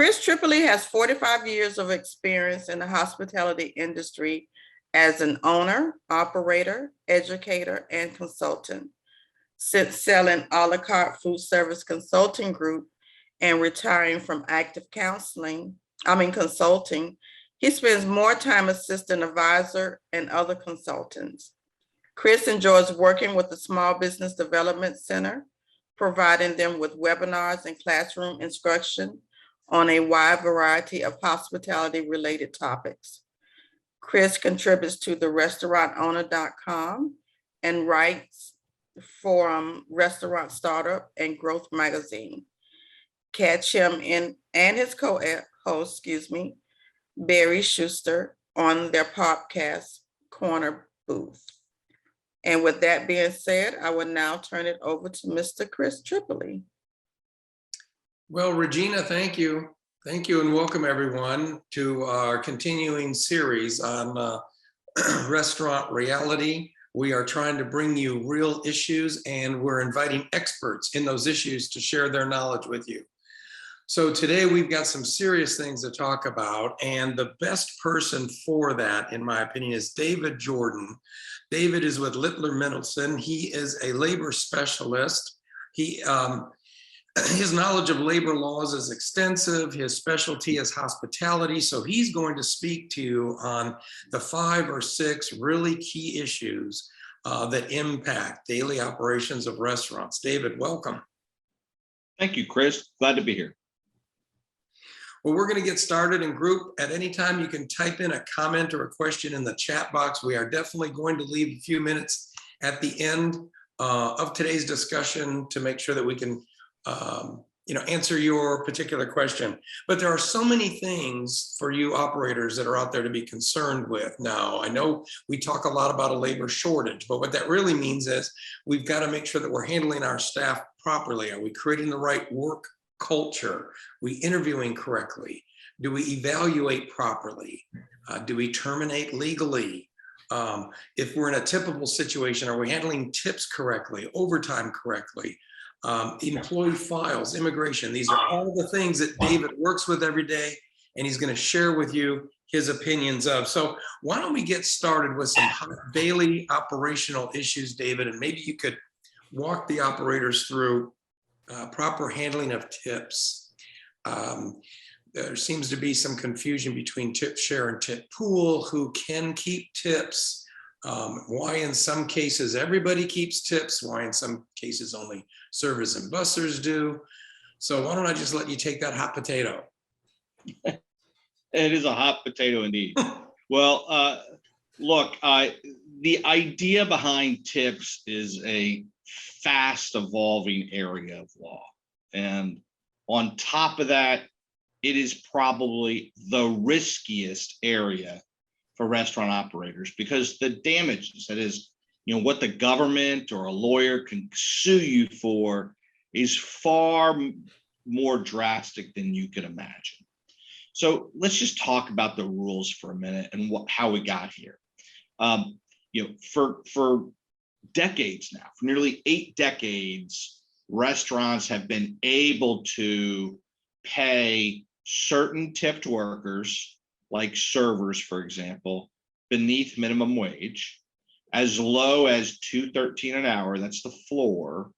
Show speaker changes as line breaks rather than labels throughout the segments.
Chris Tripoli has 45 years of experience in the hospitality industry as an owner, operator, educator, and consultant. Since selling a la carte food service consulting group and retiring from active consulting, he spends more time assisting advisor and other consultants. Chris enjoys working with the Small Business Development Center, providing them with webinars and classroom instruction on a wide variety of hospitality-related topics. Chris contributes to the restaurantowner.com and writes for Restaurant Startup and Growth Magazine. Catch him and his co-host, Barry Schuster, on their podcast, Corner Booth. And with that being said, I will now turn it over to Mr. Chris Tripoli.
Well, Regina, thank you. Thank you and welcome everyone to our continuing series on restaurant reality. We are trying to bring you real issues and we're inviting experts in those issues to share their knowledge with you. So today we've got some serious things to talk about, and the best person for that, in my opinion, is David Jordan. David is with Littler Mendelson. He is a labor specialist. His knowledge of labor laws is extensive. His specialty is hospitality. So he's going to speak to you on the 5 or 6 really key issues that impact daily operations of restaurants. David, welcome.
Thank you, Chris. Glad to be here.
Well, we're going to get started in group. At any time, you can type in a comment or a question in the chat box. We are definitely going to leave a few minutes at the end of today's discussion to make sure that we can answer your particular question. But there are so many things for you operators that are out there to be concerned with now. I know we talk a lot about a labor shortage, but what that really means is we've got to make sure that we're handling our staff properly. Are we creating the right work culture? Are we interviewing correctly? Do we evaluate properly? Do we terminate legally? If we're in a typical situation, are we handling tips correctly, overtime correctly? Employee files, immigration. These are all the things that David works with every day, and he's going to share with you his opinions of. So why don't we get started with some daily operational issues, David, and maybe you could walk the operators through proper handling of tips. There seems to be some confusion between tip share and tip pool, who can keep tips, why in some cases everybody keeps tips, why in some cases only servers and bussers do. So why don't I just let you take that hot potato?
It is a hot potato indeed. Well, look, the idea behind tips is a fast evolving area of law. And on top of that, it is probably the riskiest area for restaurant operators because the damages, that is, what the government or a lawyer can sue you for is far more drastic than you could imagine. So let's just talk about the rules for a minute and how we got here. For decades now, for nearly 8 decades, restaurants have been able to pay certain tipped workers, like servers, for example, beneath minimum wage, as low as $2.13 an hour, that's the floor,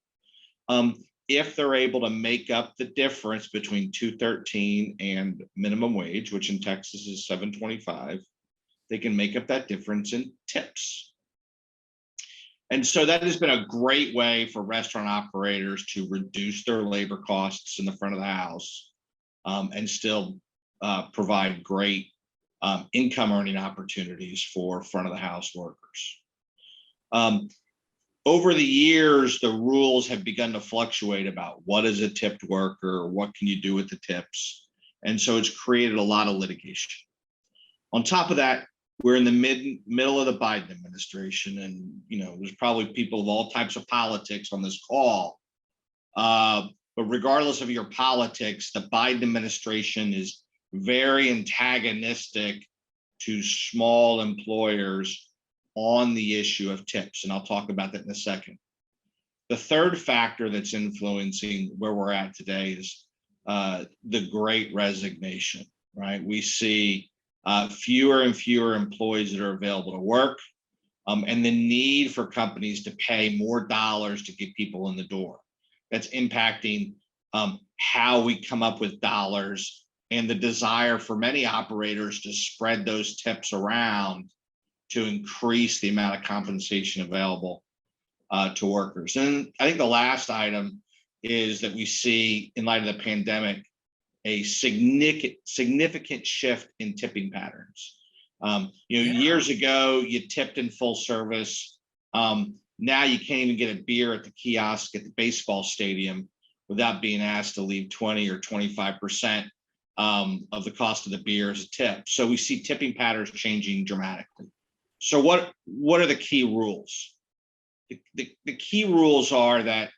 if they're able to make up the difference between $2.13 and minimum wage, which in Texas is $7.25, they can make up that difference in tips. And so that has been a great way for restaurant operators to reduce their labor costs in the front of the house and still provide great income earning opportunities for front of the house workers. Over the years, the rules have begun to fluctuate about what is a tipped worker, what can you do with the tips. And so it's created a lot of litigation. On top of that, we're in the middle of the Biden administration, and there's probably people of all types of politics on this call. But regardless of your politics, the Biden administration is very antagonistic to small employers on the issue of tips, and I'll talk about that in a second. The third factor that's influencing where we're at today is the great resignation, right? We see fewer and fewer employees that are available to work, and the need for companies to pay more dollars to get people in the door. That's impacting how we come up with dollars, and the desire for many operators to spread those tips around to increase the amount of compensation available to workers. And I think the last item is that we see, in light of the pandemic, a significant shift in tipping patterns. Years ago, you tipped in full service. Now you can't even get a beer at the kiosk at the baseball stadium without being asked to leave 20 or 25% of the cost of the beer as a tip. So we see tipping patterns changing dramatically. So what are the key rules? The key rules are that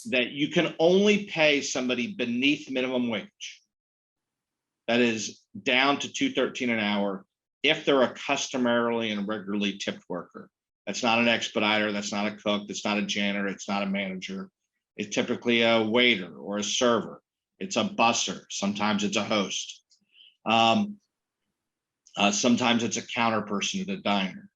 you can only pay somebody beneath minimum wage, that is down to $2.13 an hour, if they're a customarily and regularly tipped worker. That's not an expediter, that's not a cook, that's not a janitor, it's not a manager. It's typically a waiter or a server. It's a busser. Sometimes it's a host. Sometimes it's a counter person at a diner.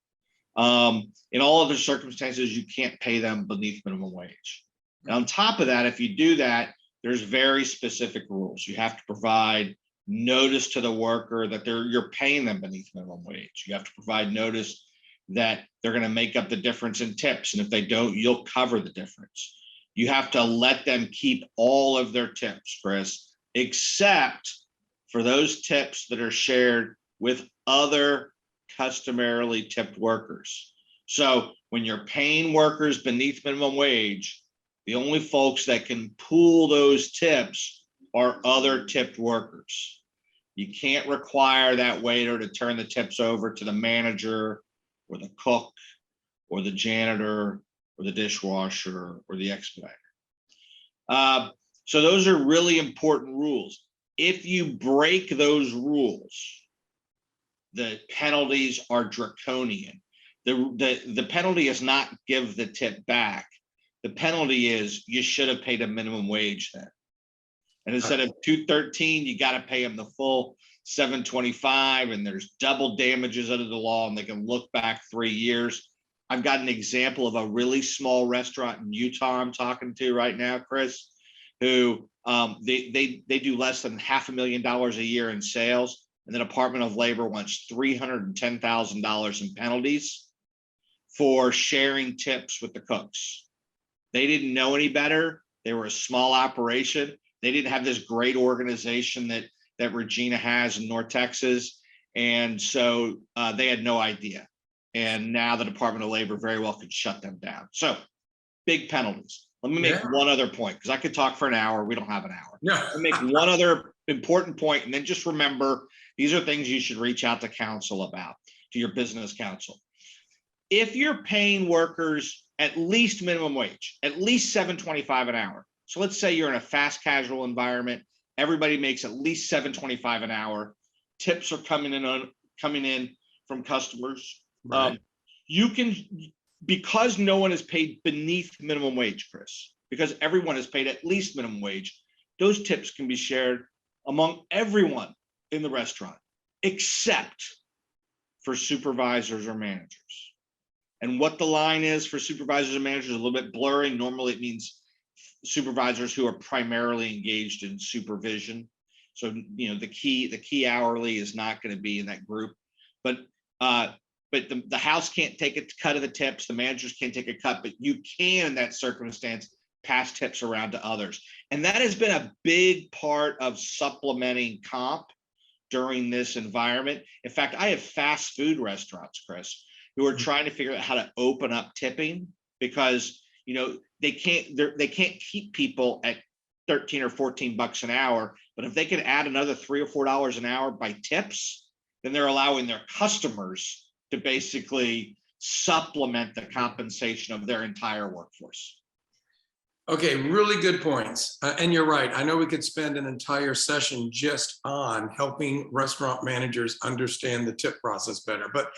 In all other circumstances, you can't pay them beneath minimum wage. And on top of that, if you do that, there's very specific rules. You have to provide notice to the worker that you're paying them beneath minimum wage. You have to provide notice that they're going to make up the difference in tips. And if they don't, you'll cover the difference. You have to let them keep all of their tips, Chris, except for those tips that are shared with other customarily tipped workers. So when you're paying workers beneath minimum wage, the only folks that can pool those tips are other tipped workers. You can't require that waiter to turn the tips over to the manager or the cook or the janitor or the dishwasher or the expediter. So those are really important rules. If you break those rules, the penalties are draconian. The penalty is not give the tip back. The penalty is you should have paid a minimum wage then. And instead of $2.13, you got to pay them the full $7.25, and there's double damages under the law, and they can look back 3 years. I've got an example of a really small restaurant in Utah I'm talking to right now, Chris, who they do less than $500,000 a year in sales, and the Department of Labor wants $310,000 in penalties for sharing tips with the cooks. They didn't know any better. They were a small operation. They didn't have this great organization that Regina has in North Texas. And so they had no idea. And now the Department of Labor very well could shut them down. So big penalties. Let me make one other point, because I could talk for an hour. We don't have an hour. Let me make one other important point, and then just remember, these are things you should reach out to counsel about, to your business counsel. If you're paying workers at least minimum wage, at least $7.25 an hour. So let's say you're in a fast casual environment. Everybody makes at least $7.25 an hour. Tips are coming in from customers.
Right.
You can, because no one is paid beneath minimum wage, Chris, because everyone is paid at least minimum wage, those tips can be shared among everyone in the restaurant, except for supervisors or managers. And what the line is for supervisors and managers is a little bit blurry. Normally it means supervisors who are primarily engaged in supervision. So, the key hourly is not going to be in that group, but the house can't take a cut of the tips. The managers can't take a cut, but you can, in that circumstance, pass tips around to others. And that has been a big part of supplementing comp during this environment. In fact, I have fast food restaurants, Chris, who are trying to figure out how to open up tipping, because they can't keep people at 13 or 14 bucks an hour, but if they can add another $3 or $4 an hour by tips, then they're allowing their customers to basically supplement the compensation of their entire workforce.
Okay, really good points. And you're right. I know we could spend an entire session just on helping restaurant managers understand the tip process better. But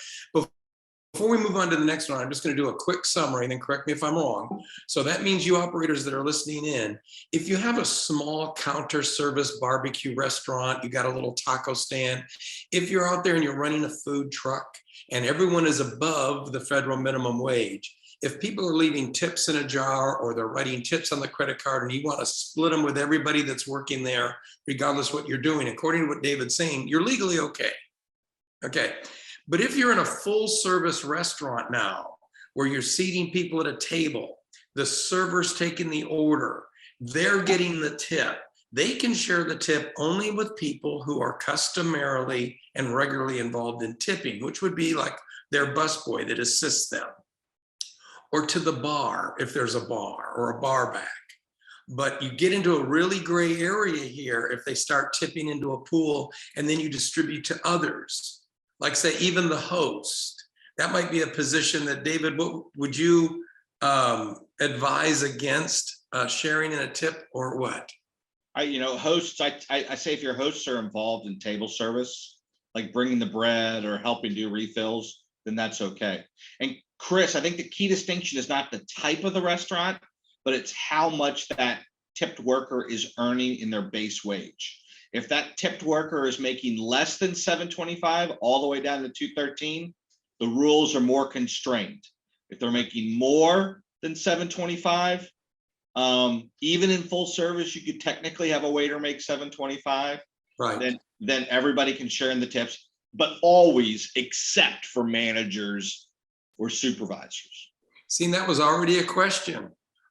before we move on to the next one, I'm just going to do a quick summary and then correct me if I'm wrong. So that means you operators that are listening in, if you have a small counter service barbecue restaurant, you got a little taco stand, if you're out there and you're running a food truck and everyone is above the federal minimum wage, if people are leaving tips in a jar or they're writing tips on the credit card and you want to split them with everybody that's working there, regardless what you're doing, according to what David's saying, you're legally okay. Okay. But if you're in a full service restaurant now, where you're seating people at a table, the server's taking the order, they're getting the tip, they can share the tip only with people who are customarily and regularly involved in tipping, which would be like their busboy that assists them, or to the bar, if there's a bar or a bar back. But you get into a really gray area here if they start tipping into a pool and then you distribute to others. Like say even the host, that might be a position that David, what would you advise against sharing in a tip or what?
Hosts, I say if your hosts are involved in table service, like bringing the bread or helping do refills, then that's okay. And Chris, I think the key distinction is not the type of the restaurant, but it's how much that tipped worker is earning in their base wage. If that tipped worker is making less than $7.25 all the way down to $2.13, the rules are more constrained. If they're making more than $7.25, even in full service, you could technically have a waiter make $7.25.
Right.
Then everybody can share in the tips, but always except for managers or supervisors.
See, that was already a question.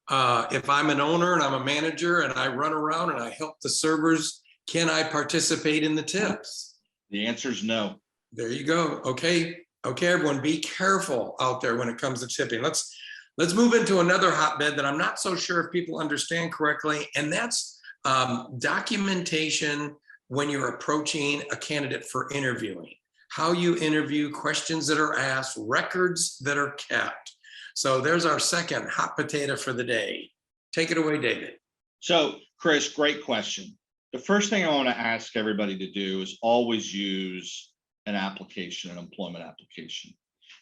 If I'm an owner and I'm a manager and I run around and I help the servers, can I participate in the tips?
The answer is no.
There you go. Okay, everyone, be careful out there when it comes to tipping. Let's move into another hotbed that I'm not so sure if people understand correctly, and that's documentation when you're approaching a candidate for interviewing. How you interview, questions that are asked, records that are kept. So there's our second hot potato for the day. Take it away, David.
So, Chris, great question. The first thing I want to ask everybody to do is always use an application, an employment application.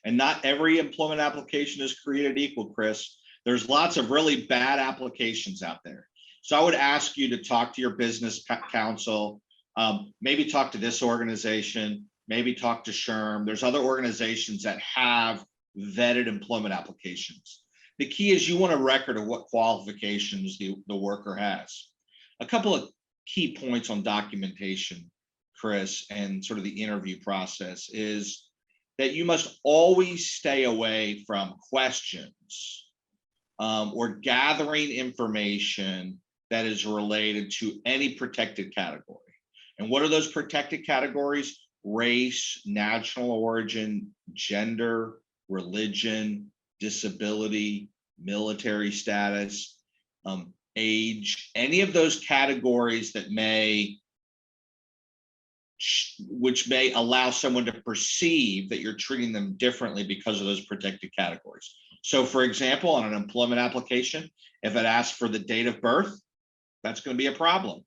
And not every employment application is created equal, Chris. There's lots of really bad applications out there. So I would ask you to talk to your business counsel, maybe talk to this organization, maybe talk to SHRM. There's other organizations that have vetted employment applications. The key is you want a record of what qualifications the worker has. A couple of key points on documentation, Chris, and sort of the interview process is that you must always stay away from questions or gathering information that is related to any protected category. And what are those protected categories? Race, national origin, gender, religion, disability, military status, age, any of those categories that which may allow someone to perceive that you're treating them differently because of those protected categories. So for example, on an employment application, if it asks for the date of birth, that's going to be a problem.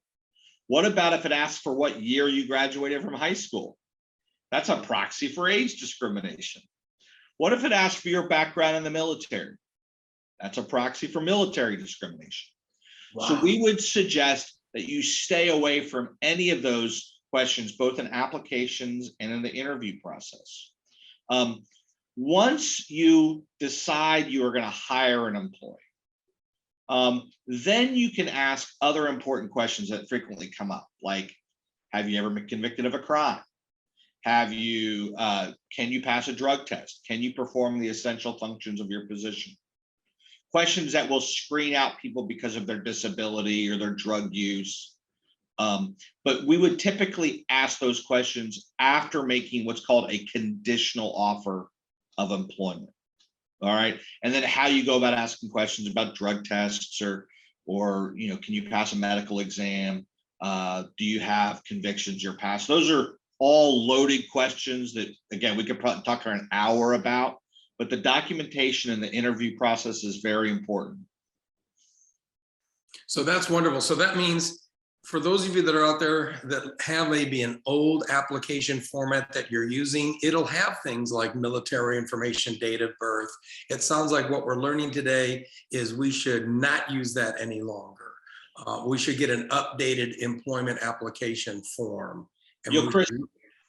What about if it asks for what year you graduated from high school? That's a proxy for age discrimination. What if it asks for your background in the military? That's a proxy for military discrimination. Wow. So we would suggest that you stay away from any of those questions, both in applications and in the interview process. Once you decide you are going to hire an employee, then you can ask other important questions that frequently come up, like, have you ever been convicted of a crime? Have you, can you pass a drug test? Can you perform the essential functions of your position? Questions that will screen out people because of their disability or their drug use. But we would typically ask those questions after making what's called a conditional offer of employment. All right. And then how you go about asking questions about drug tests or can you pass a medical exam? Do you have convictions you're past? Those are all loaded questions that, again, we could probably talk for an hour about, but the documentation and the interview process is very important.
So that's wonderful. So that means For those of you that are out there that have maybe an old application format that you're using, it'll have things like military information, date of birth. It sounds like what we're learning today is we should not use that any longer. We should get an updated employment application form. And
Chris,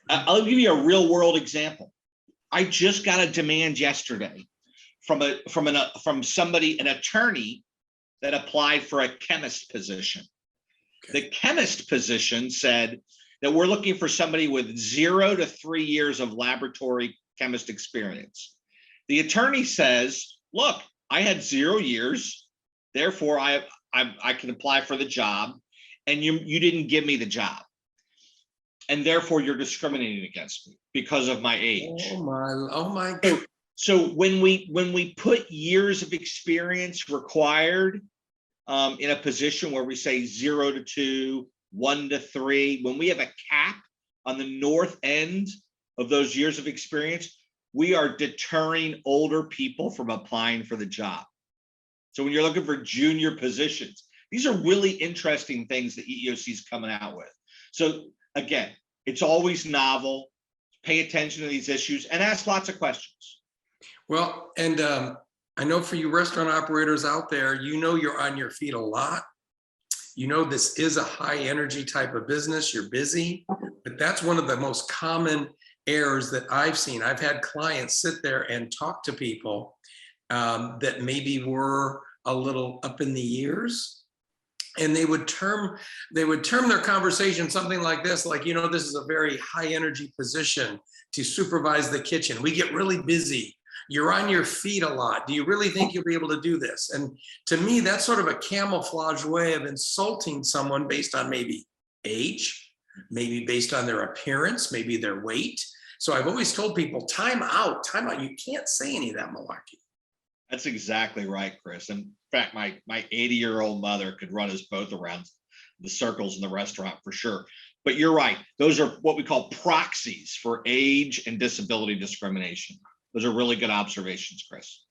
I'll give you a real world example. I just got a demand yesterday from somebody, an attorney that applied for a chemist position. Okay. The chemist position said that we're looking for somebody with 0 to 3 years of laboratory chemist experience. The attorney says, look, I had 0 years, therefore I can apply for the job, and you didn't give me the job, and therefore you're discriminating against me because of my age.
Oh my God.
So when we put years of experience required in a position where we say 0 to 2, 1 to 3, when we have a cap on the north end of those years of experience, we are deterring older people from applying for the job. So when you're looking for junior positions, these are really interesting things that EEOC is coming out with. So again, it's always novel. Pay attention to these issues and ask lots of questions.
Well, and I know for you restaurant operators out there, you know you're on your feet a lot. You know this is a high energy type of business. You're busy, but that's one of the most common errors that I've seen. I've had clients sit there and talk to people that maybe were a little up in the years, and they would term their conversation something like this, like, you know, this is a very high energy position to supervise the kitchen. We get really busy. You're on your feet a lot. Do you really think you'll be able to do this? And to me, that's sort of a camouflage way of insulting someone based on maybe age, maybe based on their appearance, maybe their weight. So I've always told people, time out. You can't say any of that malarkey.
That's exactly right, Chris. In fact, my 80-year-old mother could run us both around the circles in the restaurant for sure. But you're right. Those are what we call proxies for age and disability discrimination. Those are really good observations, Chris.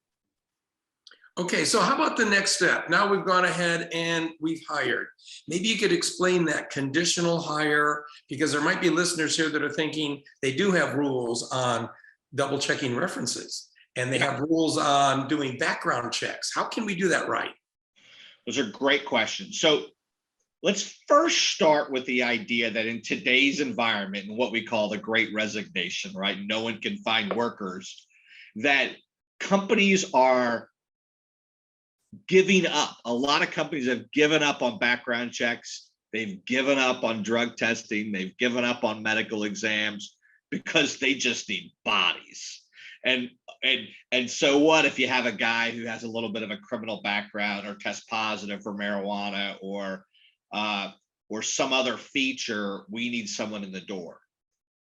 Okay, so how about the next step? Now we've gone ahead and we've hired. Maybe you could explain that conditional hire, because there might be listeners here that are thinking they do have rules on double checking references, and they have rules on doing background checks. How can we do that right?
Those are great questions. So let's first start with the idea that in today's environment and what we call the great resignation, right? No one can find workers, that companies are giving up. A lot of companies have given up on background checks. They've given up on drug testing. They've given up on medical exams because they just need bodies. And so what if you have a guy who has a little bit of a criminal background or tests positive for marijuana or some other feature? We need someone in the door.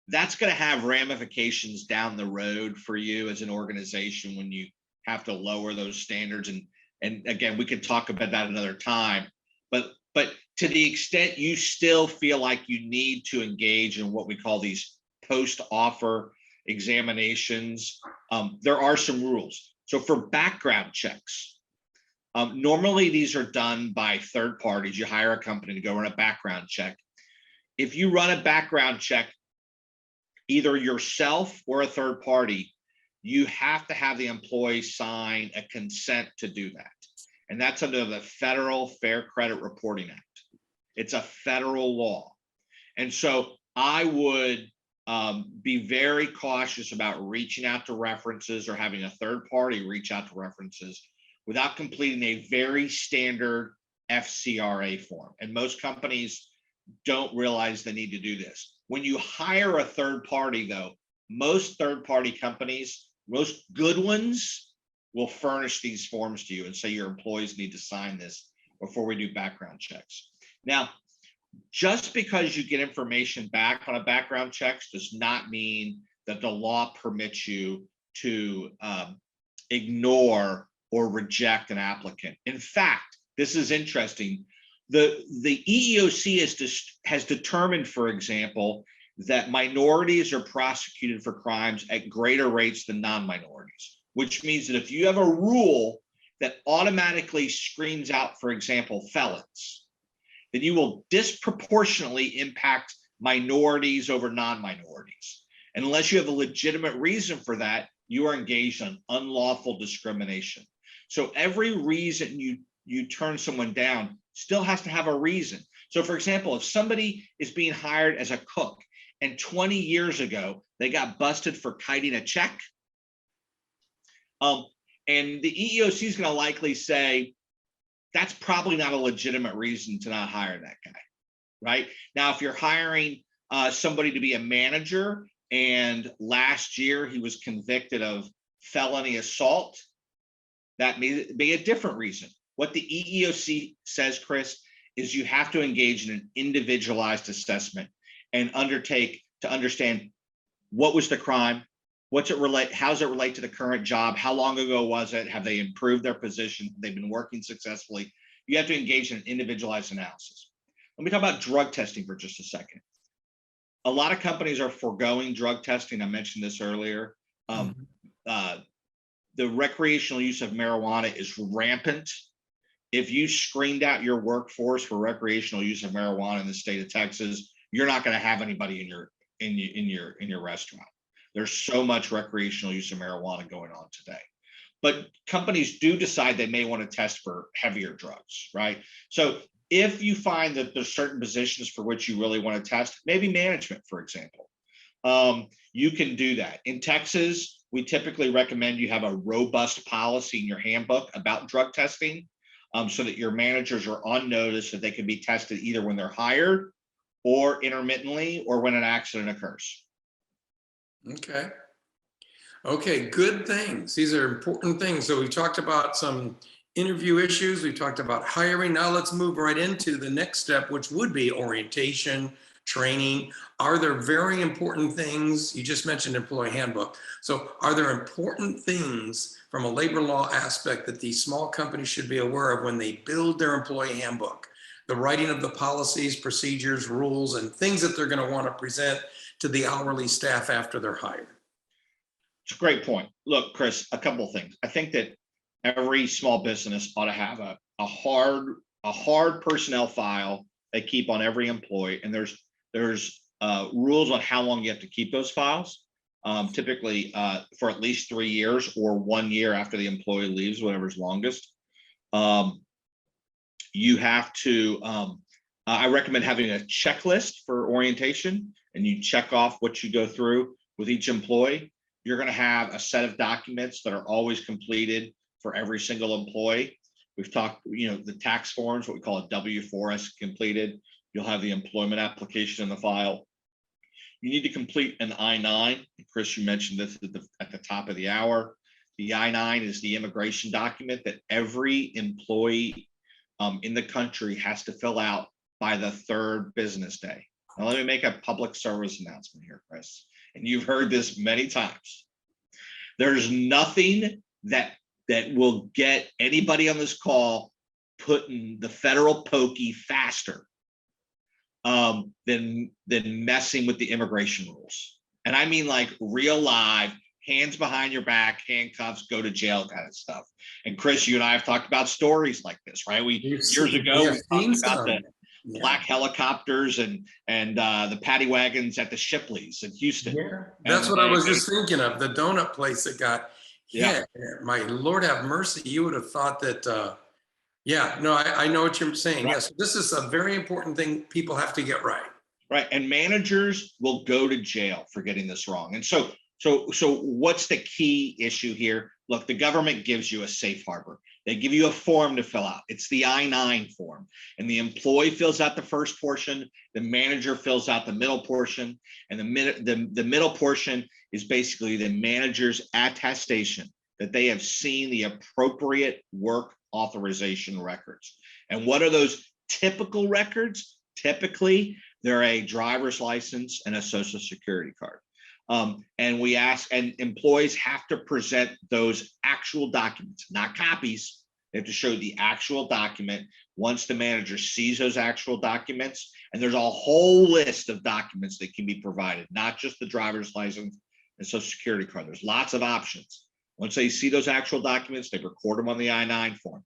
That's going to have ramifications down the road for you as an organization when you have to lower those standards. And again, we could talk about that another time. But to the extent you still feel like you need to engage in what we call these post-offer examinations, there are some rules. So for background checks, normally these are done by third parties. You hire a company to go run a background check. If you run a background check, either yourself or a third party, you have to have the employee sign a consent to do that. And that's under the Federal Fair Credit Reporting Act. It's a federal law. And so I would be very cautious about reaching out to references or having a third party reach out to references without completing a very standard FCRA form. And most companies don't realize they need to do this. When you hire a third party, though, most third party companies, most good ones, will furnish these forms to you and say your employees need to sign this before we do background checks. Now, just because you get information back on a background check does not mean that the law permits you to ignore or reject an applicant. In fact, this is interesting. The EEOC has determined, for example, that minorities are prosecuted for crimes at greater rates than non-minorities, which means that if you have a rule that automatically screens out, for example, felons, then you will disproportionately impact minorities over non-minorities. And unless you have a legitimate reason for that, you are engaged in unlawful discrimination. So every reason you turn someone down still has to have a reason. So for example, if somebody is being hired as a cook and 20 years ago, they got busted for kiting a check, and the EEOC is going to likely say, that's probably not a legitimate reason to not hire that guy, right? Now, if you're hiring somebody to be a manager and last year he was convicted of felony assault, that may be a different reason. What the EEOC says, Chris, is you have to engage in an individualized assessment and undertake to understand what was the crime, what's it relate, how does it relate to the current job, how long ago was it, have they improved their position, have they been working successfully? You have to engage in an individualized analysis. Let me talk about drug testing for just a second. A lot of companies are foregoing drug testing. I mentioned this earlier. The recreational use of marijuana is rampant. If you screened out your workforce for recreational use of marijuana in the state of Texas, you're not going to have anybody in your restaurant. There's so much recreational use of marijuana going on today. But companies do decide they may want to test for heavier drugs, right? So if you find that there's certain positions for which you really want to test, maybe management, for example, you can do that. In Texas, we typically recommend you have a robust policy in your handbook about drug testing, so that your managers are on notice that they can be tested either when they're hired or intermittently or when an accident occurs.
Okay. Okay, good things. These are important things. So we've talked about some interview issues. We've talked about hiring. Now let's move right into the next step, which would be orientation, training. Are there very important things? You just mentioned employee handbook. So are there important things from a labor law aspect that these small companies should be aware of when they build their employee handbook? The writing of the policies, procedures, rules, and things that they're going to want to present to the hourly staff after they're hired.
It's a great point. Look, Chris, a couple of things. I think that every small business ought to have a hard personnel file they keep on every employee, and there's rules on how long you have to keep those files. Typically for at least 3 years or 1 year after the employee leaves, whatever's longest. You have to. I recommend having a checklist for orientation, and you check off what you go through with each employee. You're going to have a set of documents that are always completed for every single employee. We've talked, the tax forms, what we call a W-4S completed. You'll have the employment application in the file. You need to complete an I-9. Chris, you mentioned this at the top of the hour. The I-9 is the immigration document that every employee in the country has to fill out by the 3rd business day. Now, let me make a public service announcement here, Chris. And you've heard this many times. There's nothing that will get anybody on this call putting the federal pokey faster than messing with the immigration rules. And I mean like real live, hands behind your back, handcuffs, go to jail kind of stuff. And Chris, you and I have talked about stories like this, right? Years ago, we talked about the black helicopters and the paddy wagons at the Shipleys in Houston.
Yeah, that's what I was just thinking of, the donut place that got hit. Yeah. My Lord have mercy, you would have thought that, I know what you're saying. Right. Yes, this is a very important thing people have to get right.
Right, and managers will go to jail for getting this wrong. And so what's the key issue here? Look, the government gives you a safe harbor. They give you a form to fill out. It's the I-9 form. And the employee fills out the first portion, the manager fills out the middle portion, and the middle portion is basically the manager's attestation that they have seen the appropriate work authorization records. And what are those typical records? Typically, they're a driver's license and a social security card. And we ask, and employees have to present those actual documents, not copies. They have to show the actual document once the manager sees those actual documents. And there's a whole list of documents that can be provided, not just the driver's license and social security card. There's lots of options. Once they see those actual documents, they record them on the I-9 form.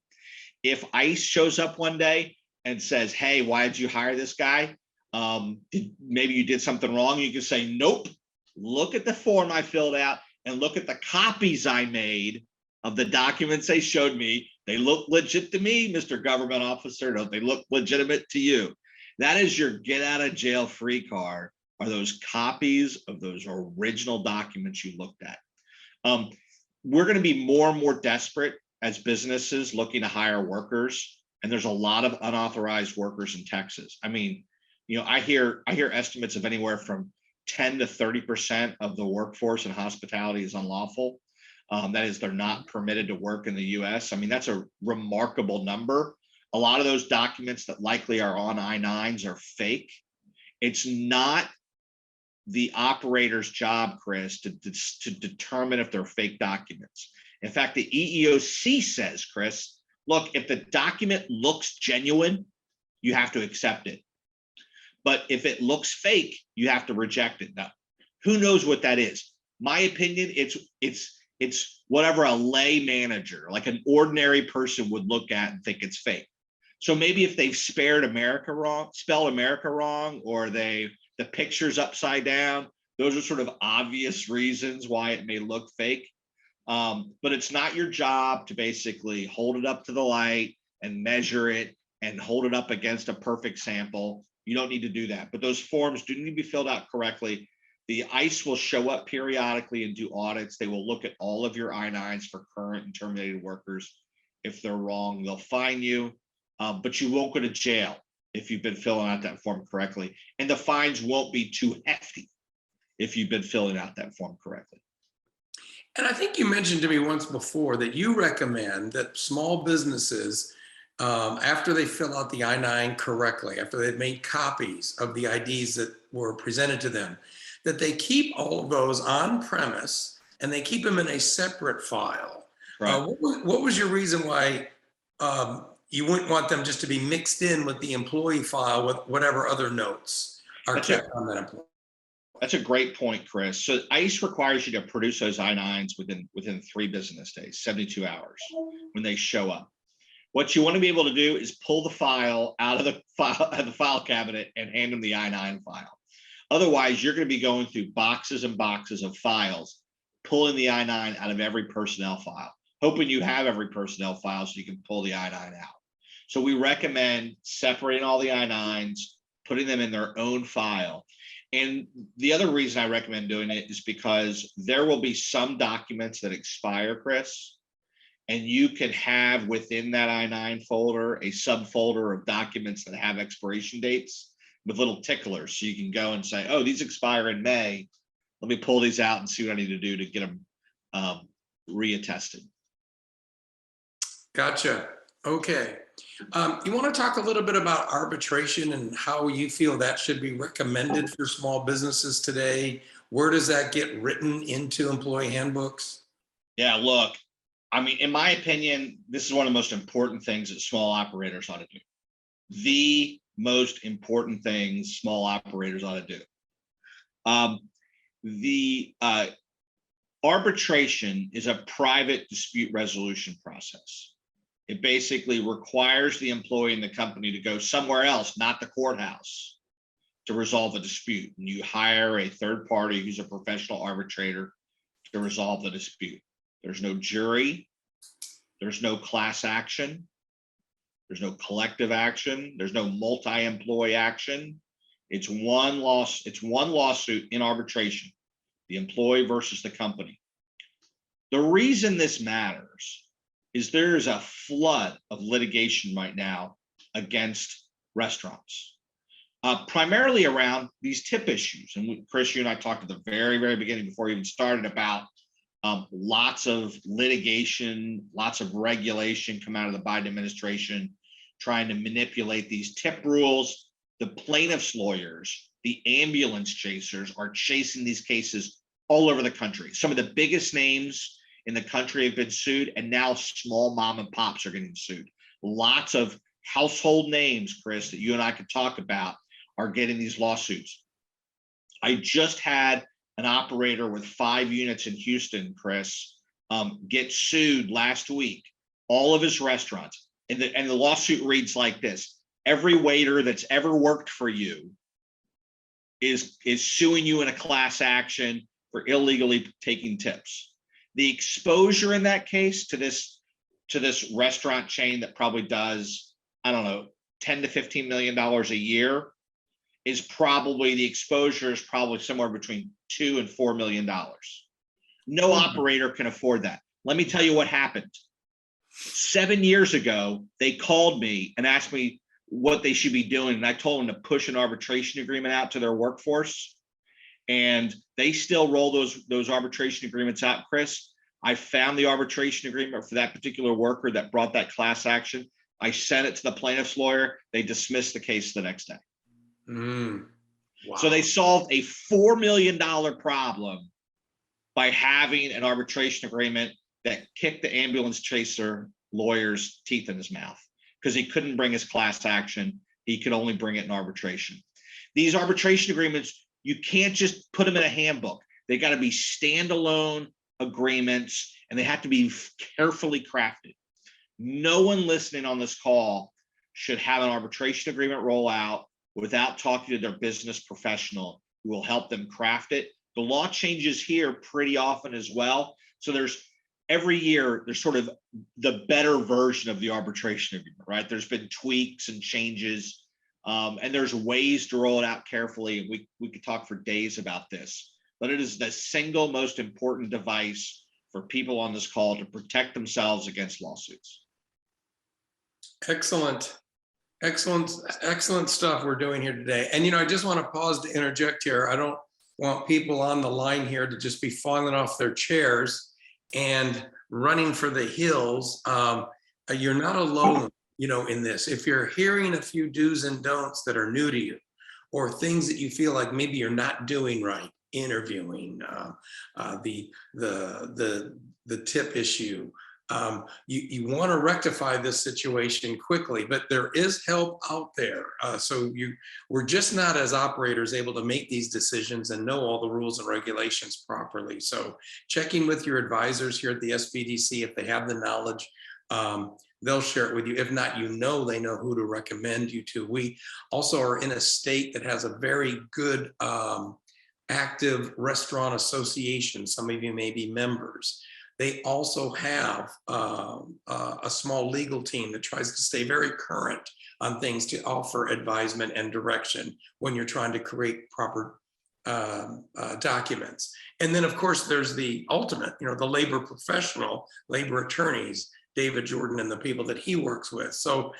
If ICE shows up one day and says, hey, why did you hire this guy? Maybe you did something wrong. You can say, nope, look at the form I filled out and look at the copies I made of the documents they showed me. They look legit to me, Mr. Government Officer. Don't they look legitimate to you? That is your get out of jail free card, are those copies of those original documents you looked at. We're going to be more and more desperate as businesses looking to hire workers. And there's a lot of unauthorized workers in Texas. I mean, I hear estimates of anywhere from 10 to 30% of the workforce in hospitality is unlawful. That is, they're not permitted to work in the US. I mean, that's a remarkable number. A lot of those documents that likely are on I-9s are fake. It's not the operator's job, Chris, to determine if they're fake documents. In fact, the EEOC says, Chris, look, if the document looks genuine, you have to accept it. But if it looks fake, you have to reject it. Now, who knows what that is? My opinion, it's whatever a lay manager, like an ordinary person, would look at and think it's fake. So maybe if they've spelled America wrong, or the picture's upside down, those are sort of obvious reasons why it may look fake. But it's not your job to basically hold it up to the light and measure it and hold it up against a perfect sample. You don't need to do that. But those forms do need to be filled out correctly. The ICE will show up periodically and do audits. They will look at all of your I-9s for current and terminated workers. If they're wrong, they'll fine you, but you won't go to jail if you've been filling out that form correctly. And the fines won't be too hefty if you've been filling out that form correctly.
And I think you mentioned to me once before that you recommend that small businesses, after they fill out the I-9 correctly, after they've made copies of the IDs that were presented to them, that they keep all of those on premise and they keep them in a separate file.
Right.
What was your reason why you wouldn't want them just to be mixed in with the employee file with whatever other notes are kept on that employee?
That's a great point, Chris. So ICE requires you to produce those I-9s within 3 business days, 72 hours when they show up. What you want to be able to do is pull the file out of the file cabinet and hand them the I-9 file. Otherwise, you're going to be going through boxes and boxes of files, pulling the I-9 out of every personnel file, hoping you have every personnel file so you can pull the I-9 out. So we recommend separating all the I-9s, putting them in their own file. And the other reason I recommend doing it is because there will be some documents that expire, Chris, and you can have within that I-9 folder a subfolder of documents that have expiration dates with little ticklers. So you can go and say, oh, these expire in May. Let me pull these out and see what I need to do to get them reattested.
Gotcha. Okay. You want to talk a little bit about arbitration and how you feel that should be recommended for small businesses today? Where does that get written into employee handbooks?
Yeah, look, I mean, in my opinion, this is one of the most important things that small operators ought to do. The most important things small operators ought to do. The arbitration is a private dispute resolution process. It basically requires the employee and the company to go somewhere else, not the courthouse, to resolve a dispute. And you hire a third party who's a professional arbitrator to resolve the dispute. There's no jury. There's no class action. There's no collective action. There's no multi-employee action. It's one lawsuit in arbitration, the employee versus the company. The reason this matters is there's a flood of litigation right now against restaurants, primarily around these tip issues. And Chris, you and I talked at the very, very beginning before we even started about lots of litigation, lots of regulation come out of the Biden administration, trying to manipulate these tip rules. The plaintiffs' lawyers, the ambulance chasers are chasing these cases all over the country. Some of the biggest names in the country have been sued, and now small mom and pops are getting sued. Lots of household names, Chris, that you and I could talk about are getting these lawsuits. I just had an operator with 5 units in Houston, Chris, get sued last week, all of his restaurants. And the lawsuit reads like this: every waiter that's ever worked for you is suing you in a class action for illegally taking tips. The exposure in that case to this restaurant chain that probably does, I don't know, $10 to $15 million a year is probably, the exposure is probably somewhere between $2 and $4 million. No operator can afford that. Let me tell you what happened. 7 years ago, they called me and asked me what they should be doing. And I told them to push an arbitration agreement out to their workforce. And they still roll those arbitration agreements out, Chris. I found the arbitration agreement for that particular worker that brought that class action. I sent it to the plaintiff's lawyer. They dismissed the case the next day.
Wow.
So they solved a $4 million problem by having an arbitration agreement that kicked the ambulance chaser lawyer's teeth in his mouth, because he couldn't bring his class action. He could only bring it in arbitration. These arbitration agreements, you can't just put them in a handbook. They got to be standalone agreements, and they have to be carefully crafted. No one listening on this call should have an arbitration agreement roll out without talking to their business professional who will help them craft it. The law changes here pretty often as well. So every year, there's sort of the better version of the arbitration agreement, right? There's been tweaks and changes, and there's ways to roll it out carefully. We could talk for days about this, but it is the single most important device for people on this call to protect themselves against lawsuits.
Excellent. Excellent stuff we're doing here today. And, I just want to pause to interject here. I don't want people on the line here to just be falling off their chairs and running for the hills. You're not alone, in this. If you're hearing a few do's and don'ts that are new to you, or things that you feel like maybe you're not doing right, interviewing, the tip issue, you want to rectify this situation quickly, but there is help out there. So we're just not, as operators, able to make these decisions and know all the rules and regulations properly. So checking with your advisors here at the SBDC, if they have the knowledge, they'll share it with you. If not, they know who to recommend you to. We also are in a state that has a very good active restaurant association. Some of you may be members. They also have a small legal team that tries to stay very current on things to offer advisement and direction when you're trying to create proper documents. And then, of course, there's the ultimate, the labor professional, labor attorneys, David Jordan and the people that he works with. So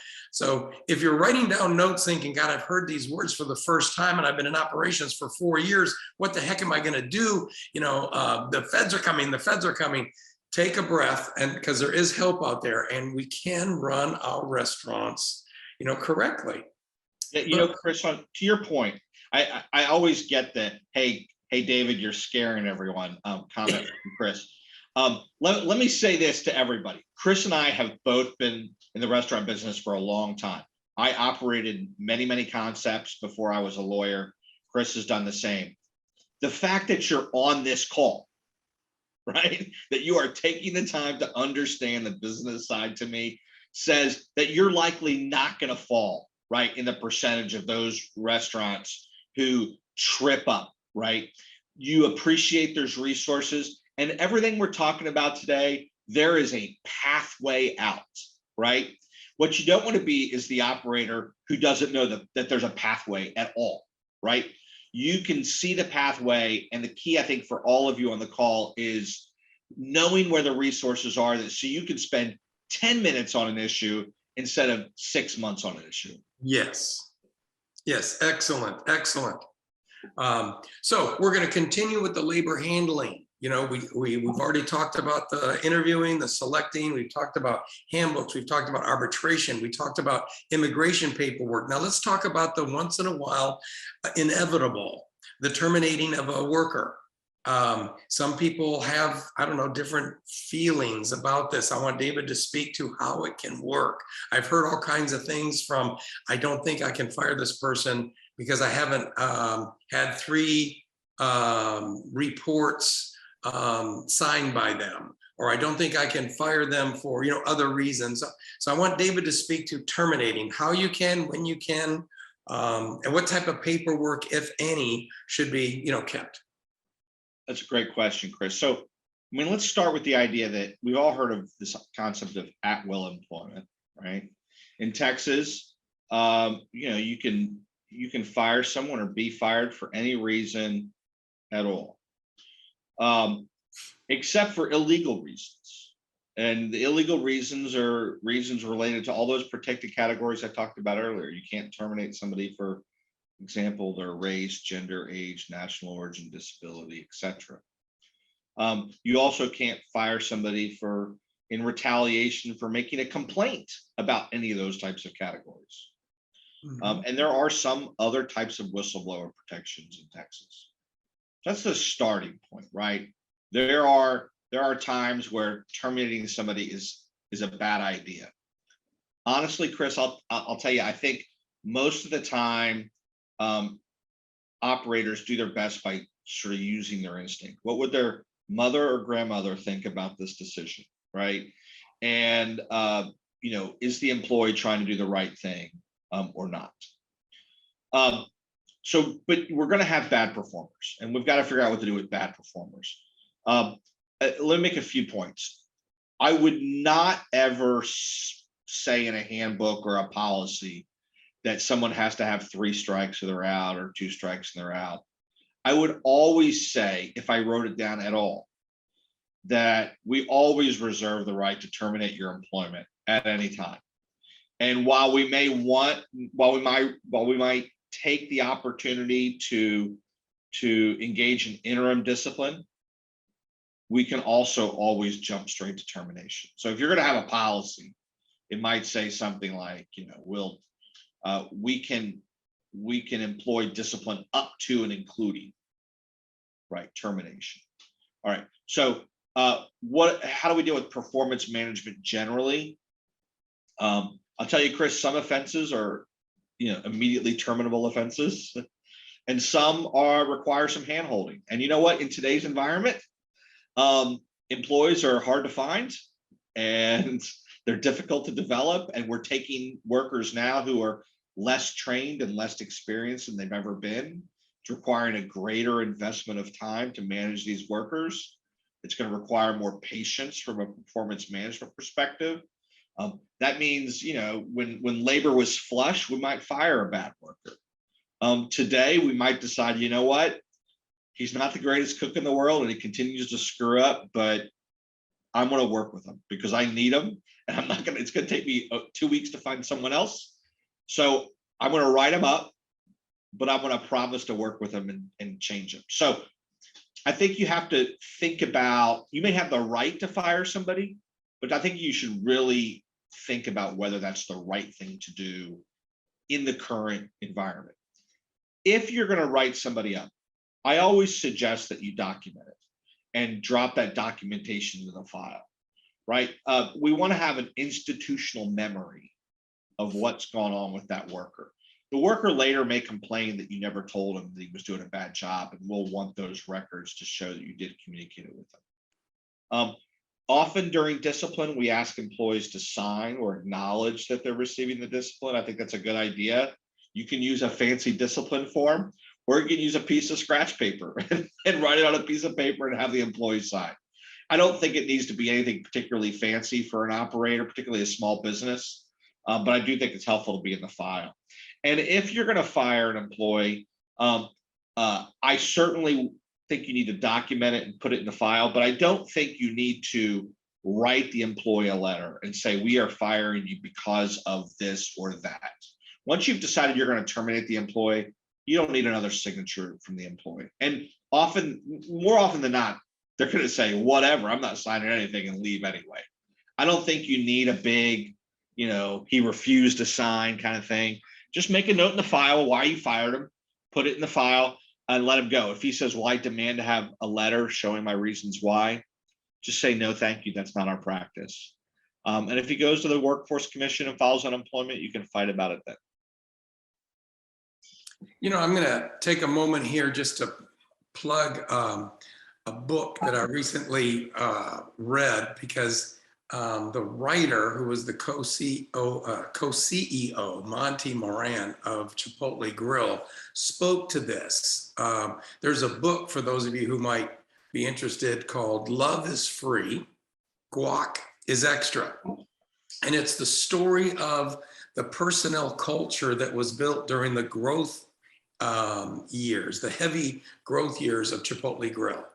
if you're writing down notes thinking, God, I've heard these words for the first time and I've been in operations for 4 years, what the heck am I going to do? The feds are coming. Take a breath, and because there is help out there, and we can run our restaurants, correctly.
Chris, to your point, I always get that, hey, David, you're scaring everyone, comment from Chris. Let me say this to everybody. Chris and I have both been in the restaurant business for a long time. I operated many, many concepts before I was a lawyer. Chris has done the same. The fact that you're on this call, right, that you are taking the time to understand the business side, to me, says that you're likely not going to fall, right, in the percentage of those restaurants who trip up, right? You appreciate there's resources, and everything we're talking about today, there is a pathway out, right? What you don't want to be is the operator who doesn't know that there's a pathway at all, right? You can see the pathway, and the key, I think, for all of you on the call is knowing where the resources are, so you can spend 10 minutes on an issue instead of 6 months on an issue.
Yes, excellent. So we're going to continue with the labor handling. We've already talked about the interviewing, the selecting. We've talked about handbooks. We've talked about arbitration. We talked about immigration paperwork. Now let's talk about the once in a while inevitable, the terminating of a worker. Some people have, different feelings about this. I want David to speak to how it can work. I've heard all kinds of things from, I don't think I can fire this person because I haven't had 3 reports signed by them, or I don't think I can fire them for, other reasons. So I want David to speak to terminating, how you can, when you can, and what type of paperwork, if any, should be, kept.
That's a great question, Chris. So, let's start with the idea that we've all heard of this concept of at-will employment, right? In Texas, you can fire someone or be fired for any reason at all, except for illegal reasons. And the illegal reasons are reasons related to all those protected categories I talked about earlier. You can't terminate somebody for example, their race, gender, age, national origin, disability, etc. You also can't fire somebody in retaliation for making a complaint about any of those types of categories. And there are some other types of whistleblower protections in Texas. That's the starting point, right? There are times where terminating somebody is a bad idea. Honestly, Chris, I'll tell you, I think most of the time, operators do their best by sort of using their instinct. What would their mother or grandmother think about this decision, right? And is the employee trying to do the right thing or not? But we're going to have bad performers, and we've got to figure out what to do with bad performers. Let me make a few points. I would not ever say in a handbook or a policy that someone has to have 3 strikes or they're out, or 2 strikes and they're out. I would always say, if I wrote it down at all, that we always reserve the right to terminate your employment at any time. And while we might take the opportunity to engage in interim discipline, we can also always jump straight to termination. So if you're going to have a policy, it might say something like, we can employ discipline up to and including, right, termination. All right. So how do we deal with performance management generally? I'll tell you, Chris, some offenses are immediately terminable offenses, and some require some handholding. And you know what? In today's environment, employees are hard to find, and they're difficult to develop, and we're taking workers now who are less trained and less experienced than they've ever been. It's requiring a greater investment of time to manage these workers. It's going to require more patience from a performance management perspective. That means, when labor was flush, we might fire a bad worker. Today, we might decide, you know what? He's not the greatest cook in the world and he continues to screw up, but I'm going to work with him because I need him, and it's going to take me 2 weeks to find someone else. So I'm going to write him up, but I'm going to promise to work with him and change him. So I think you have to think about, you may have the right to fire somebody, but I think you should really think about whether that's the right thing to do in the current environment. If you're going to write somebody up, I always suggest that you document it and drop that documentation into the file, right? We want to have an institutional memory of what's gone on with that worker. The worker later may complain that you never told him that he was doing a bad job, and we'll want those records to show that you did communicate it with them. Often during discipline, we ask employees to sign or acknowledge that they're receiving the discipline. I think that's a good idea. You can use a fancy discipline form, or you can use a piece of scratch paper and write it on a piece of paper and have the employee sign. I don't think it needs to be anything particularly fancy for an operator, particularly a small business, but I do think it's helpful to be in the file. And if you're going to fire an employee, I certainly think you need to document it and put it in the file, but I don't think you need to write the employee a letter and say, we are firing you because of this or that. Once you've decided you're going to terminate the employee, you don't need another signature from the employee. And more often than not, they're going to say, whatever, I'm not signing anything, and leave anyway. I don't think you need a big, he refused to sign kind of thing. Just make a note in the file why you fired him, put it in the file, and let him go. If he says, well, I demand to have a letter showing my reasons why, just say, no, thank you. That's not our practice. And if he goes to the Workforce Commission and files unemployment, you can fight about it then.
I'm going to take a moment here just to plug a book that I recently read because the writer who was the co-CEO, Monty Moran of Chipotle Grill, spoke to this. There's a book for those of you who might be interested called Love is Free, Guac is Extra. And it's the story of the personnel culture that was built during the growth years, the heavy growth years of Chipotle Grill.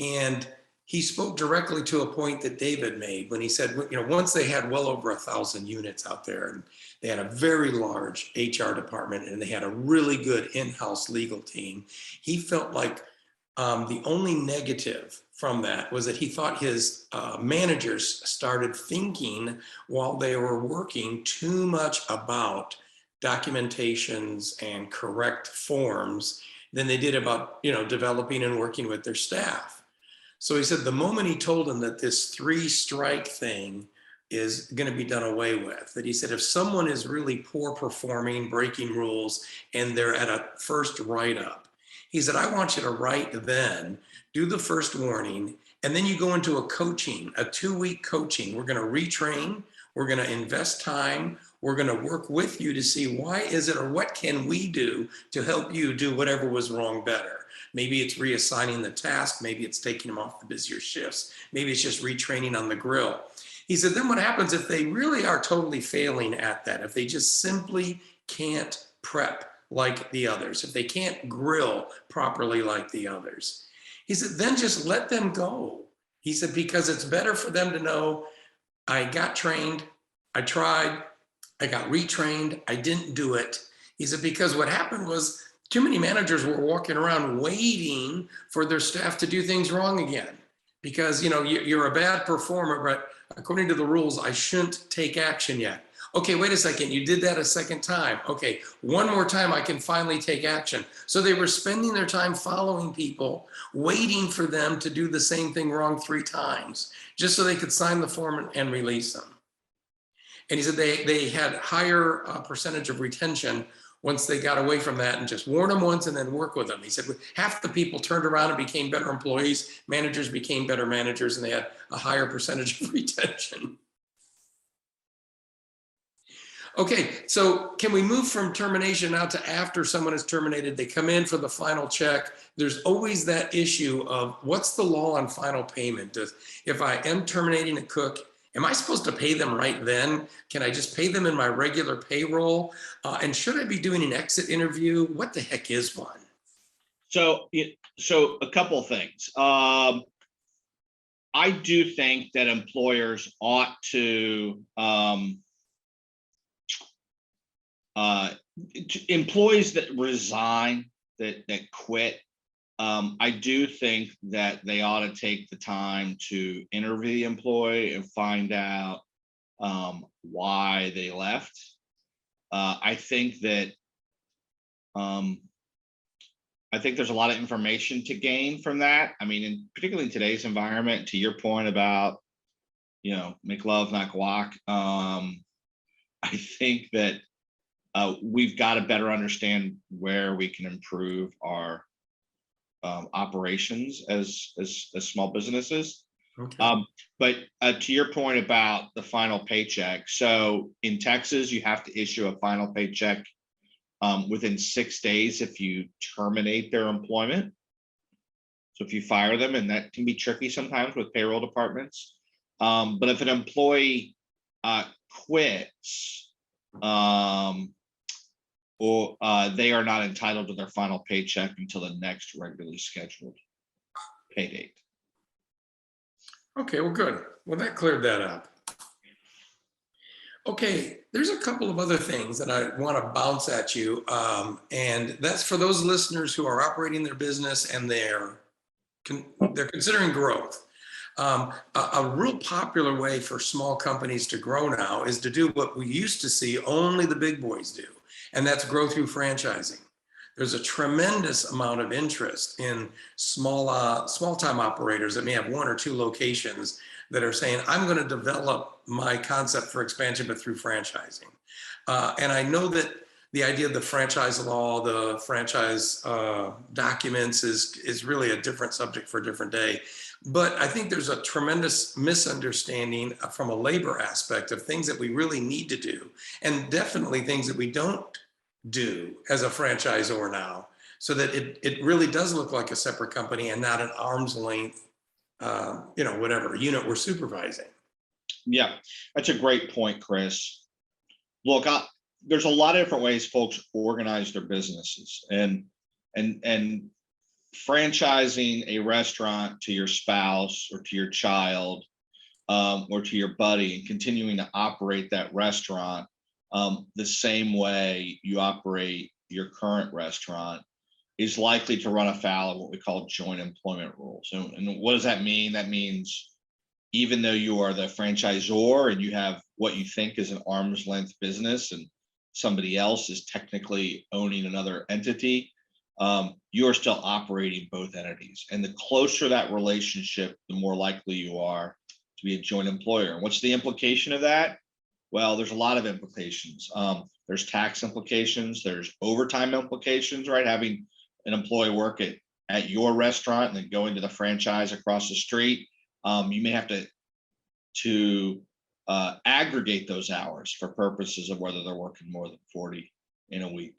And he spoke directly to a point that David made when he said, once they had well over 1,000 units out there, and they had a very large HR department, and they had a really good in-house legal team, he felt like the only negative from that was that he thought his managers started thinking while they were working too much about documentations and correct forms than they did about, developing and working with their staff. So he said the moment he told them that this 3-strike thing is going to be done away with, that he said if someone is really poor performing, breaking rules, and they're at a first write-up, he said, I want you to write then, do the first warning, and then you go into a 2-week coaching. We're going to retrain, we're going to invest time, we're going to work with you to see why is it or what can we do to help you do whatever was wrong better. Maybe it's reassigning the task. Maybe it's taking them off the busier shifts. Maybe it's just retraining on the grill. He said, then what happens if they really are totally failing at that? If they just simply can't prep like the others, if they can't grill properly like the others? He said, then just let them go. He said, because it's better for them to know I got trained, I tried, I got retrained, I didn't do it. He said, because what happened was too many managers were walking around waiting for their staff to do things wrong again. Because, you're a bad performer, but according to the rules, I shouldn't take action yet. Okay, wait a second, you did that a second time. Okay, one more time, I can finally take action. So they were spending their time following people, waiting for them to do the same thing wrong 3 times, just so they could sign the form and release them. And he said they had higher percentage of retention once they got away from that and just warn them once and then work with them. He said half the people turned around and became better employees, managers became better managers, and they had a higher percentage of retention. Okay, so can we move from termination now to after someone is terminated, they come in for the final check. There's always that issue of what's the law on final payment? If I am terminating a cook, am I supposed to pay them right then? Can I just pay them in my regular payroll? And should I be doing an exit interview? What the heck is one?
So a couple of things. I do think that employers ought to employees that resign, that quit. I do think that they ought to take the time to interview the employee and find out why they left. I think that there's a lot of information to gain from that. I mean, particularly in today's environment, to your point about, make love, not guac. I think that we've got to better understand where we can improve our operations as small businesses.
Okay.
But to your point about the final paycheck, so in Texas, you have to issue a final paycheck within 6 days if you terminate their employment. So if you fire them, and that can be tricky sometimes with payroll departments. But if an employee quits, or they are not entitled to their final paycheck until the next regularly scheduled pay date.
Okay, well, good. Well, that cleared that up. Okay, there's a couple of other things that I want to bounce at you. And that's for those listeners who are operating their business and they're considering growth. A real popular way for small companies to grow now is to do what we used to see only the big boys do, and that's grow through franchising. There's a tremendous amount of interest in small-time operators that may have 1 or 2 locations that are saying, I'm going to develop my concept for expansion, but through franchising. And I know that the idea of the franchise law, the franchise documents is really a different subject for a different day. But I think there's a tremendous misunderstanding from a labor aspect of things that we really need to do, and definitely things that we don't do as a franchisor now, so that it really does look like a separate company and not an arm's length, whatever unit we're supervising.
Yeah, that's a great point, Chris. Look, there's a lot of different ways folks organize their businesses, and franchising a restaurant to your spouse or to your child, or to your buddy, and continuing to operate that restaurant the same way you operate your current restaurant is likely to run afoul of what we call joint employment rules. And what does that mean? That means even though you are the franchisor and you have what you think is an arm's length business and somebody else is technically owning another entity, you are still operating both entities. And the closer that relationship, the more likely you are to be a joint employer. And what's the implication of that? Well, there's a lot of implications. There's tax implications, there's overtime implications, right? Having an employee work at your restaurant and then going to the franchise across the street. You may have to aggregate those hours for purposes of whether they're working more than 40 in a week.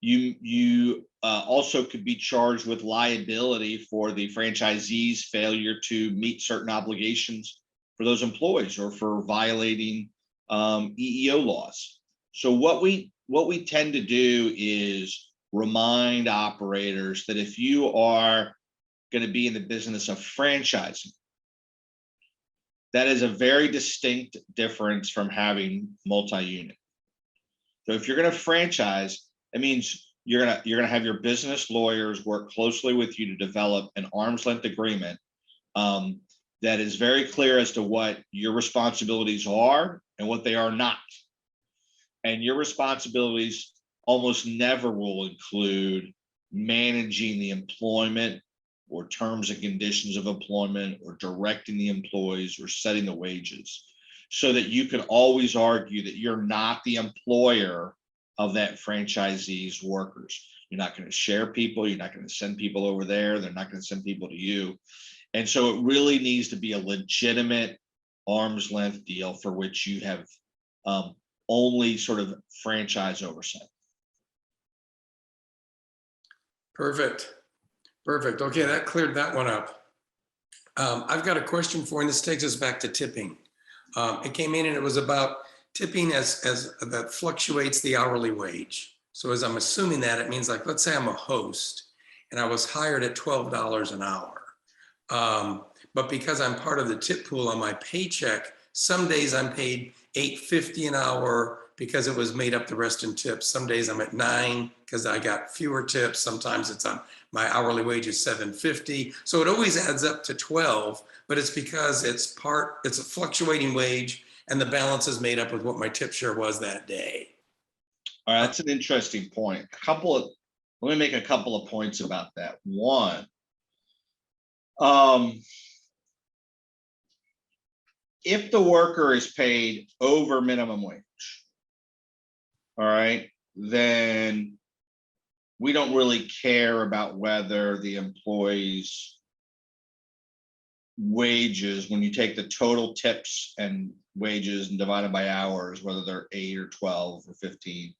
You also could be charged with liability for the franchisee's failure to meet certain obligations for those employees or for violating EEO laws. So what we tend to do is remind operators that if you are going to be in the business of franchising, that is a very distinct difference from having multi-unit. So if you're going to franchise, it means you're going to have your business lawyers work closely with you to develop an arm's length agreement that is very clear as to what your responsibilities are and what they are not. And your responsibilities almost never will include managing the employment or terms and conditions of employment or directing the employees or setting the wages, so that you can always argue that you're not the employer of that franchisee's workers. You're not going to share people. You're not going to send people over there. They're not going to send people to you. And so it really needs to be a legitimate arm's length deal for which you have only sort of franchise oversight.
Perfect. Perfect. Okay, that cleared that one up. I've got a question for you, and this takes us back to tipping. It came in and it was about tipping as that fluctuates the hourly wage. So as I'm assuming that, it means, like, let's say I'm a host and I was hired at $12 an hour. But because I'm part of the tip pool on my paycheck, some days I'm paid $8.50 an hour because it was made up the rest in tips. Some days I'm at $9 because I got fewer tips. Sometimes it's on my hourly wage is $7.50. So it always adds up to 12, but it's because it's a fluctuating wage and the balance is made up with what my tip share was that day.
All right, that's an interesting point. Let me make a couple of points about that. One, if the worker is paid over minimum wage, all right, then we don't really care about whether the employee's wages, when you take the total tips and wages and divide it by hours, whether they're 8 or 12 or 15,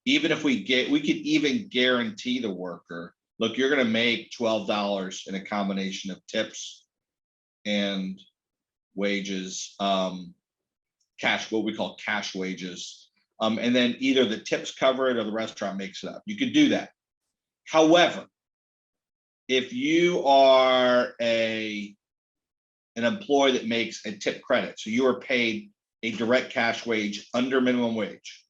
even if we could even guarantee the worker, look, you're going to make $12 in a combination of tips and wages, cash, what we call cash wages. And then either the tips cover it or the restaurant makes it up. You could do that. However, if you are an employee that makes a tip credit, so you are paid a direct cash wage under minimum wage.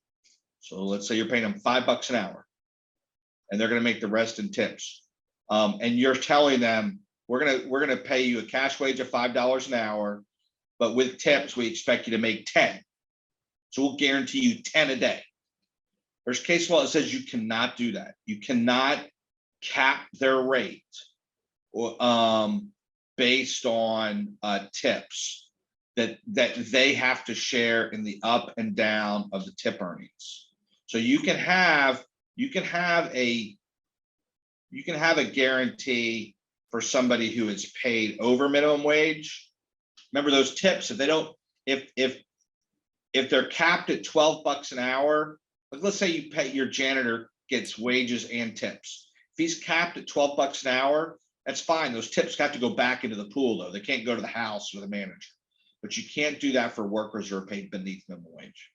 So let's say you're paying them $5 an hour and they're going to make the rest in tips. And you're telling them, we're going to pay you a cash wage of $5 an hour, but with tips, we expect you to make 10. So we'll guarantee you 10 a day. There's case law that says you cannot do that. You cannot cap their rate based on tips that they have to share in the up and down of the tip earnings. So you can have a guarantee for somebody who is paid over minimum wage. Remember those tips, if they don't, if they're capped at 12 bucks an hour, like let's say you pay your janitor gets wages and tips. If he's capped at 12 bucks an hour, that's fine. Those tips have to go back into the pool though. They can't go to the house or the manager. But you can't do that for workers who are paid beneath minimum wage.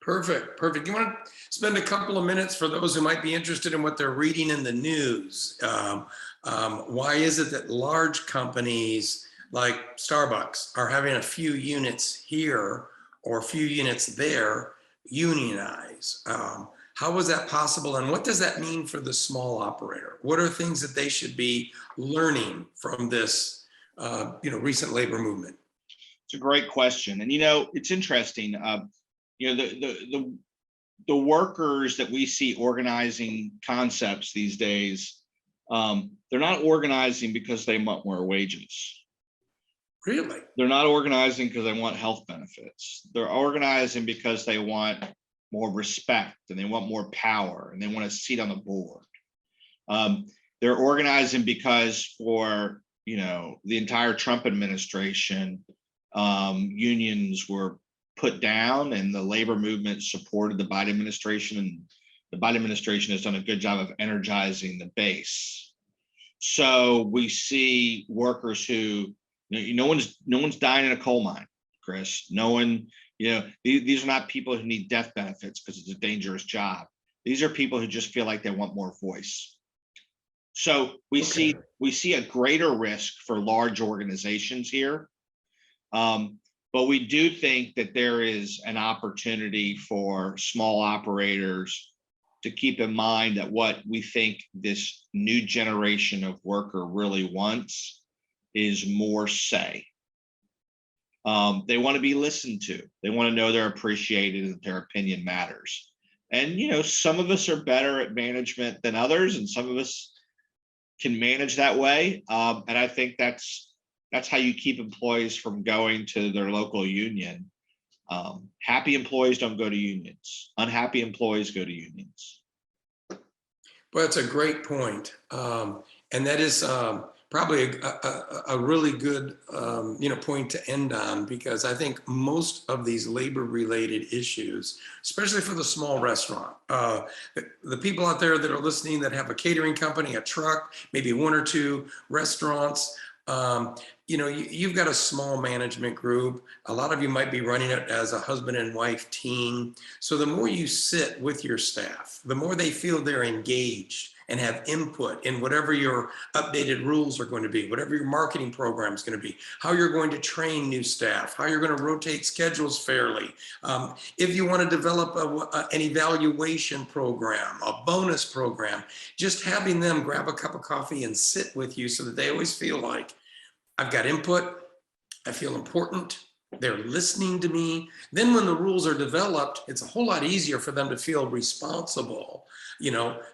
Perfect, perfect. You want to spend a couple of minutes for those who might be interested in what they're reading in the news. Why is it that large companies like Starbucks are having a few units here or a few units there unionize? How is that possible? And what does that mean for the small operator? What are things that they should be learning from this recent labor movement?
It's a great question. And, it's interesting. The workers that we see organizing concepts these days, they're not organizing because they want more wages.
Really?
They're not organizing because they want health benefits. They're organizing because they want more respect and they want more power and they want a seat on the board. They're organizing because for, the entire Trump administration, unions were put down and the labor movement supported the Biden administration, and the Biden administration has done a good job of energizing the base. So we see workers who, no one's dying in a coal mine, Chris. No one, these are not people who need death benefits because it's a dangerous job. These are people who just feel like they want more voice. So we see a greater risk for large organizations here. But we do think that there is an opportunity for small operators to keep in mind that what we think this new generation of worker really wants is more say. They want to be listened to. They want to know they're appreciated and that their opinion matters. And, some of us are better at management than others, and some of us can manage that way. And I think that's how you keep employees from going to their local union. Happy employees don't go to unions. Unhappy employees go to unions.
Well, that's a great point. And that is probably a really good point to end on, because I think most of these labor related issues, especially for the small restaurant, the people out there that are listening that have a catering company, a truck, maybe one or two restaurants, you've got a small management group. A lot of you might be running it as a husband and wife team. So the more you sit with your staff, the more they feel they're engaged and have input in whatever your updated rules are going to be, whatever your marketing program is going to be, how you're going to train new staff, how you're going to rotate schedules fairly. If you want to develop an evaluation program, a bonus program, just having them grab a cup of coffee and sit with you so that they always feel like, I've got input, I feel important, they're listening to me. Then when the rules are developed, it's a whole lot easier for them to feel responsible,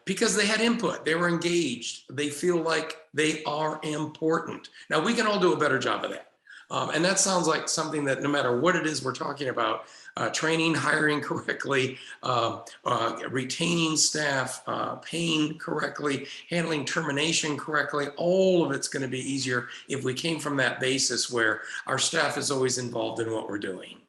because they had input, they were engaged, they feel like they are important. Now we can all do a better job of that. And that sounds like something that no matter what it is we're talking about, training, hiring correctly, retaining staff, paying correctly, handling termination correctly, all of it's going to be easier if we came from that basis where our staff is always involved in what we're doing.